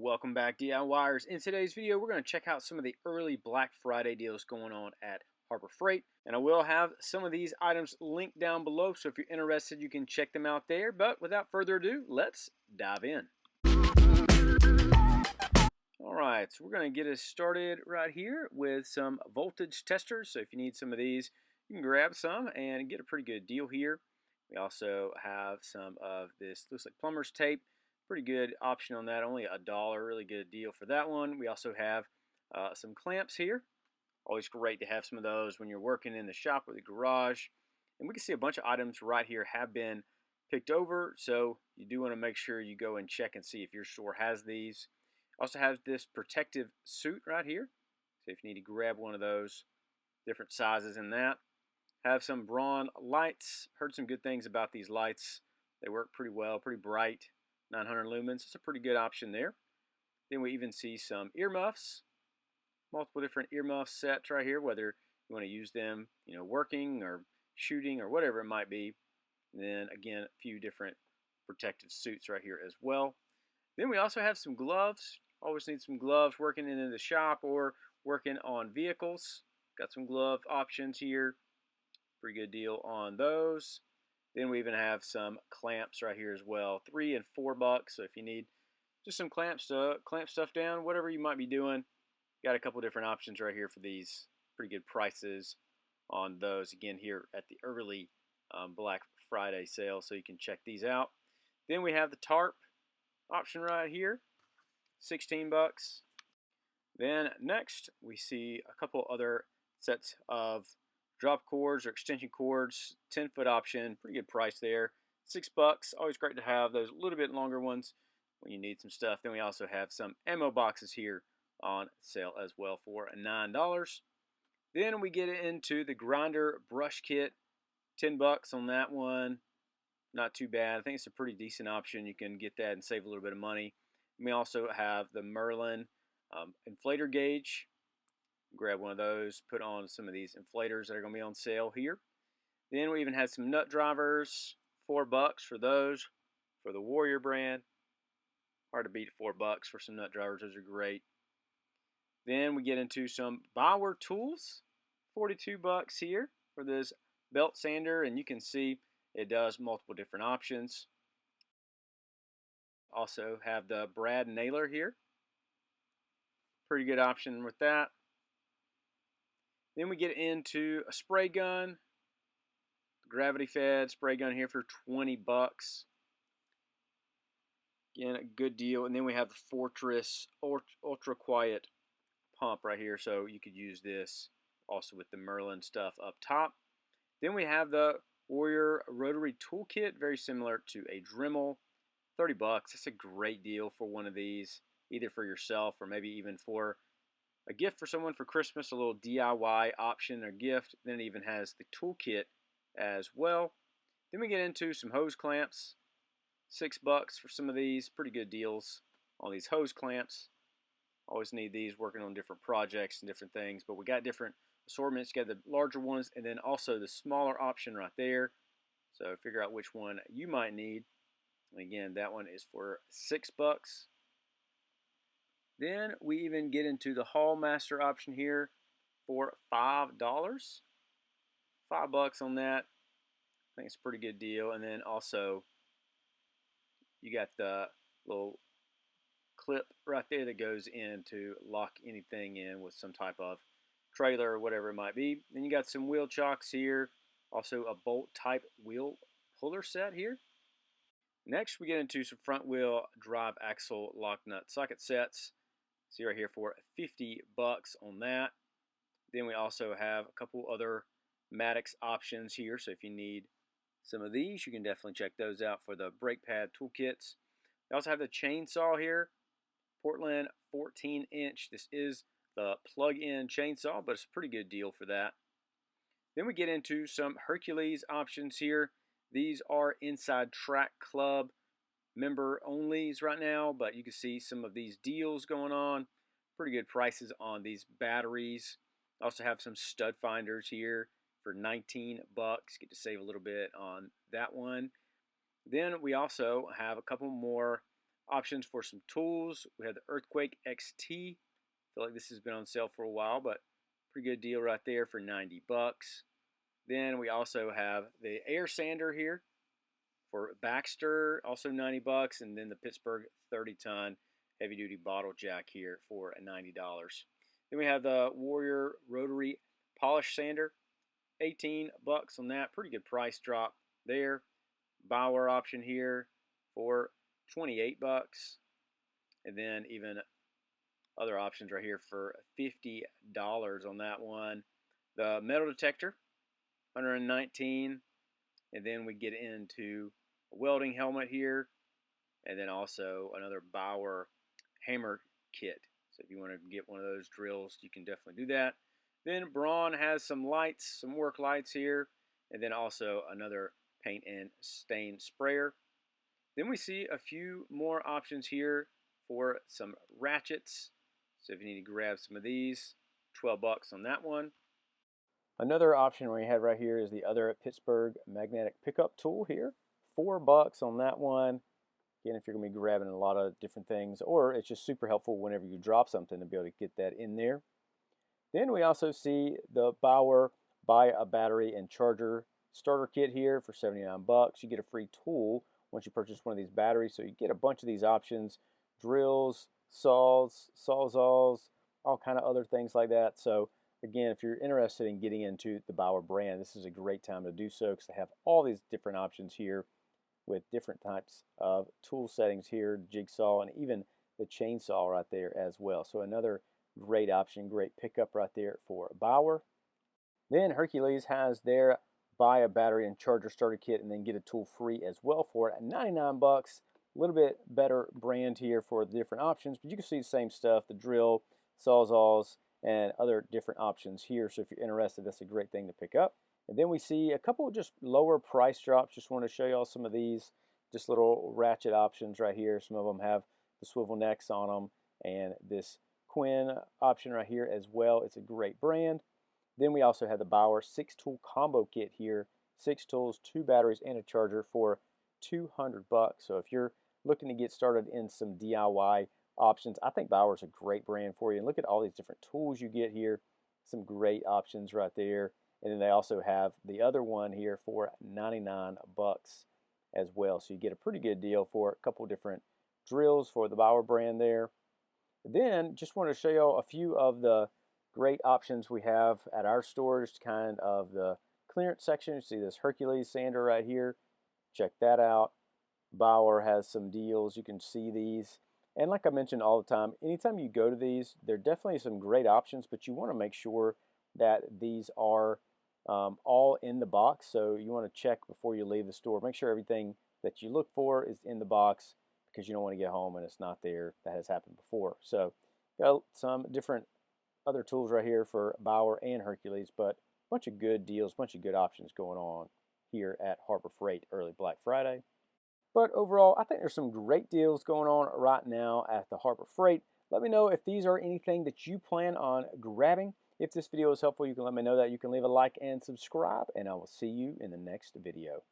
Welcome back, DIYers. In today's video, we're going to check out some of the early Black Friday deals going on at Harbor Freight. And I will have some of these items linked down below, so if you're interested, you can check them out there. But without further ado, let's dive in. All right, so we're going to get us started right here with some voltage testers. So if you need some of these, you can grab some and get a pretty good deal here. We also have some of this, looks like plumber's tape. Pretty good option on that, only $1, really good deal for that one. We also have some clamps here. Always great to have some of those when you're working in the shop or the garage. And we can see a bunch of items right here have been picked over, so you do want to make sure you go and check and see if your store has these. Also has this protective suit right here, so if you need to grab one of those, different sizes in that. Have some Braun lights. Heard some good things about these lights. They work pretty well, pretty bright. 900 lumens. It's a pretty good option there. Then we even see some earmuffs. Multiple different earmuff sets right here, whether you want to use them, working or shooting or whatever it might be. And then again, a few different protective suits right here as well. Then we also have some gloves. Always need some gloves working in the shop or working on vehicles. Got some glove options here. Pretty good deal on those. Then we even have some clamps right here as well, $3 and $4. So if you need just some clamps to clamp stuff down, whatever you might be doing, got a couple different options right here for these. Pretty good prices on those. Again, here at the early Black Friday sale, so you can check these out. Then we have the tarp option right here, $16. Then next we see a couple other sets of drop cords or extension cords, 10-foot option, pretty good price there. $6, always great to have those little bit longer ones when you need some stuff. Then we also have some ammo boxes here on sale as well for $9. Then we get into the grinder brush kit, $10 on that one. Not too bad. I think it's a pretty decent option. You can get that and save a little bit of money. And we also have the Merlin inflator gauge. Grab one of those, put on some of these inflators that are going to be on sale here. Then we even had some nut drivers, $4 for those, for the Warrior brand. Hard to beat $4 for some nut drivers, those are great. Then we get into some Bauer tools, $42 here for this belt sander, and you can see it does multiple different options. Also have the Brad nailer here. Pretty good option with that. Then we get into a spray gun, gravity fed spray gun here for $20. Again, a good deal. And then we have the Fortress Ultra Quiet pump right here, so you could use this also with the Merlin stuff up top. Then we have the Warrior Rotary Toolkit, very similar to a Dremel, $30. That's a great deal for one of these, either for yourself or maybe even for a gift for someone for Christmas, a little DIY option or gift. Then it even has the toolkit as well. Then we get into some hose clamps, $6 for some of these. Pretty good deals on these hose clamps. Always need these working on different projects and different things, but we got different assortments. Got the larger ones and then also the smaller option right there. So figure out which one you might need. And again, that one is for $6. Then we even get into the Hall Master option here for $5. $5 on that. I think it's a pretty good deal. And then also you got the little clip right there that goes in to lock anything in with some type of trailer or whatever it might be. Then you got some wheel chocks here. Also a bolt type wheel puller set here. Next we get into some front wheel drive axle lock nut socket sets. See right here for $50 on that. Then we also have a couple other Maddox options here. So if you need some of these, you can definitely check those out for the brake pad toolkits. We also have the chainsaw here. Portland 14-inch. This is the plug-in chainsaw, but it's a pretty good deal for that. Then we get into some Hercules options here. These are Inside Track Club member onlys right now, but you can see some of these deals going on. Pretty good prices on these batteries. Also have some stud finders here for $19. Get to save a little bit on that one. Then we also have a couple more options for some tools. We have the Earthquake XT. I feel like this has been on sale for a while, but pretty good deal right there for 90 bucks. Then we also have the Air Sander here for Baxter, also 90 bucks, and then the Pittsburgh 30-ton heavy-duty bottle jack here for $90. Then we have the Warrior Rotary Polish Sander, 18 bucks on that. Pretty good price drop there. Bauer option here for 28 bucks. And then even other options right here for $50 on that one. The metal detector, 119. And then we get into a welding helmet here. And then also another Bauer hammer kit. So if you want to get one of those drills, you can definitely do that. Then Braun has some lights, some work lights here, and then also another paint and stain sprayer. Then we see a few more options here for some ratchets. So if you need to grab some of these, 12 bucks on that one. Another option we have right here is the other Pittsburgh magnetic pickup tool here. 4 bucks on that one. Again, if you're going to be grabbing a lot of different things, or it's just super helpful whenever you drop something to be able to get that in there. Then we also see the Bauer Buy a Battery and Charger Starter Kit here for 79 bucks. You get a free tool once you purchase one of these batteries, so you get a bunch of these options, drills, saws, sawzalls, all kind of other things like that. So again, if you're interested in getting into the Bauer brand, this is a great time to do so because they have all these different options here with different types of tool settings here, jigsaw, and even the chainsaw right there as well. So another great option, great pickup right there for Bauer. Then Hercules has their Buy a Battery and Charger Starter Kit and then get a tool free as well for it at 99 bucks. A little bit better brand here for the different options, but you can see the same stuff, the drill, sawzalls, and other different options here. So if you're interested, that's a great thing to pick up. And then we see a couple of just lower price drops. Just want to show y'all some of these, just little ratchet options right here. Some of them have the swivel necks on them and this Quinn option right here as well. It's a great brand. Then we also have the Bauer 6-tool combo kit here. 6 tools, 2 batteries, and a charger for 200 bucks. So if you're looking to get started in some DIY options, I think Bauer's a great brand for you. And look at all these different tools you get here. Some great options right there. And then they also have the other one here for 99 bucks as well. So you get a pretty good deal for a couple different drills for the Bauer brand there. Then just want to show you a few of the great options we have at our stores, kind of the clearance section. You see this Hercules sander right here. Check that out. Bauer has some deals. You can see these. And like I mentioned all the time, anytime you go to these, there are definitely some great options, but you want to make sure that these are all in the box. So you want to check before you leave the store. Make sure everything that you look for is in the box because you don't want to get home and it's not there. That has happened before. So got some different other tools right here for Bauer and Hercules, but a bunch of good deals, bunch of good options going on here at Harbor Freight early Black Friday. But overall, I think there's some great deals going on right now at the Harbor Freight. Let me know if these are anything that you plan on grabbing. If this video is helpful, you can let me know that. You can leave a like and subscribe, and I will see you in the next video.